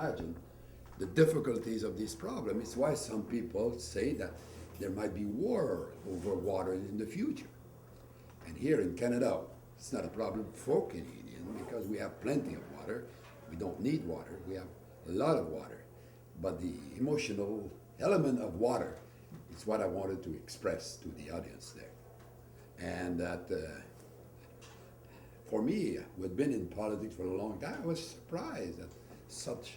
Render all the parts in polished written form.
imagine the difficulties of this problem. It's why some people say that there might be war over water in the future. And here in Canada, it's not a problem for Canadians because we have plenty of water. We don't need water. We have a lot of water. But the emotional element of water is what I wanted to express to the audience there. And that for me, who had been in politics for a long time, I was surprised that such,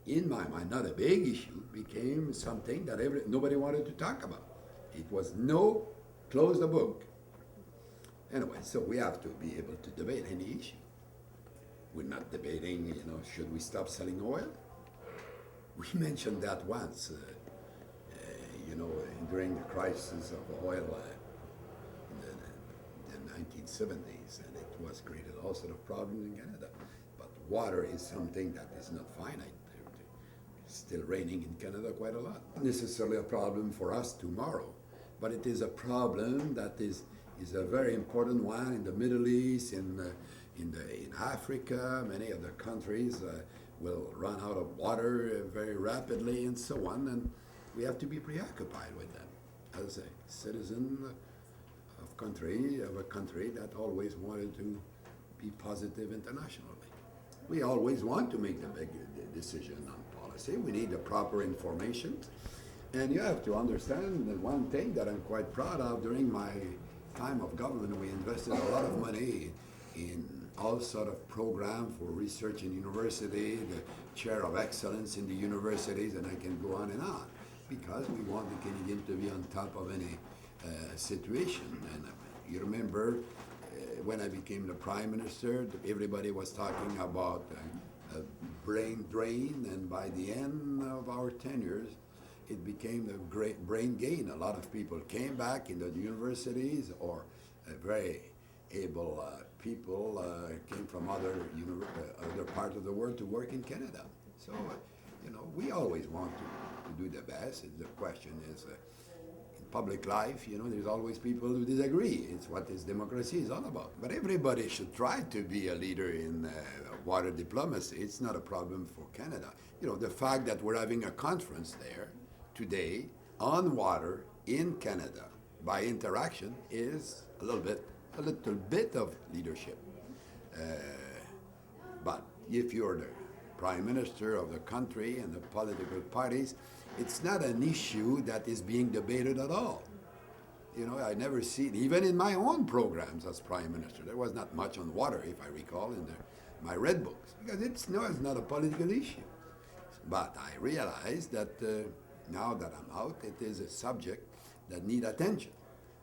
in my mind, not a big issue, became something that nobody wanted to talk about. It was no, close the book. Anyway, so we have to be able to debate any issue. We're not debating, should we stop selling oil? We mentioned that once, during the crisis of oil in the 1970s, and it was created all sort of problems in Canada. But water is something that is not finite. It's still raining in Canada quite a lot. Not necessarily a problem for us tomorrow, but it is a problem that is a very important one in the Middle East, in Africa. Many other countries will run out of water very rapidly, and so on. And we have to be preoccupied with that as a citizen of a country that always wanted to be positive internationally. We always want to make the big decision on policy. We need the proper information. And you have to understand that one thing that I'm quite proud of during my time of government, we invested a lot of money in all sort of program for research in university, the chair of excellence in the universities, and I can go on, because we want the Canadian to be on top of any situation. And you remember when I became the Prime Minister, everybody was talking about a brain drain, and by the end of our tenures, it became a great brain gain. A lot of people came back into the universities, or very able people came from other parts of the world to work in Canada. So, we always want to do the best. The question is, in public life, there's always people who disagree. It's what this democracy is all about. But everybody should try to be a leader in water diplomacy. It's not a problem for Canada. The fact that we're having a conference there today on water in Canada by interaction is a little bit of leadership. But if you're the Prime Minister of the country and the political parties, it's not an issue that is being debated at all. I never see it, even in my own programs as Prime Minister. There was not much on water, if I recall, in my red books, because it's not a political issue. But I realize that now that I'm out, it is a subject that needs attention,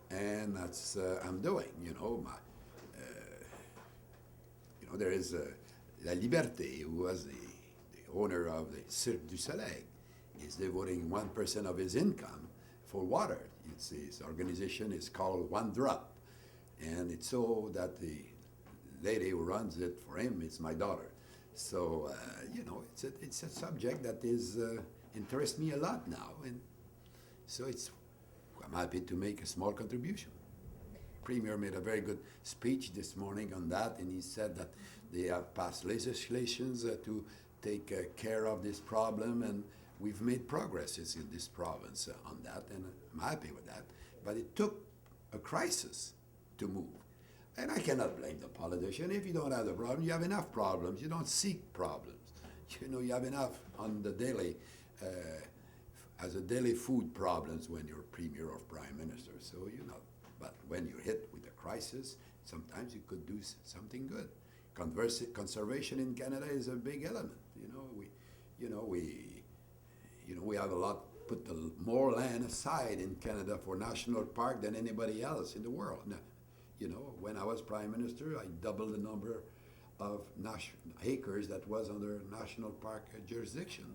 and that's I'm doing. There is La Liberté, who was the owner of the Cirque du Soleil, is devoting 1% of his income for water. His organization is called One Drop, and it's so that the lady who runs it for him is my daughter. So it's a subject that is interests me a lot now, and so I'm happy to make a small contribution. Premier made a very good speech this morning on that, and he said that they have passed legislations to take care of this problem, and we've made progresses in this province on that, and I'm happy with that. But it took a crisis to move. And I cannot blame the politician. If you don't have the problem, you have enough problems. You don't seek problems. You have enough on the daily, as a daily food problems when you're Premier or Prime Minister. So, but when you're hit with a crisis, sometimes you could do something good. Conservation in Canada is a big element. We have a lot, put more land aside in Canada for national park than anybody else in the world. Now, when I was Prime Minister, I doubled the number of acres that was under national park jurisdiction.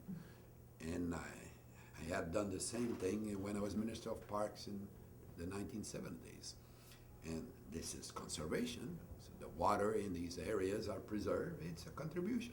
And I had done the same thing when I was Minister of Parks in the 1970s. And this is conservation. So the water in these areas are preserved. It's a contribution.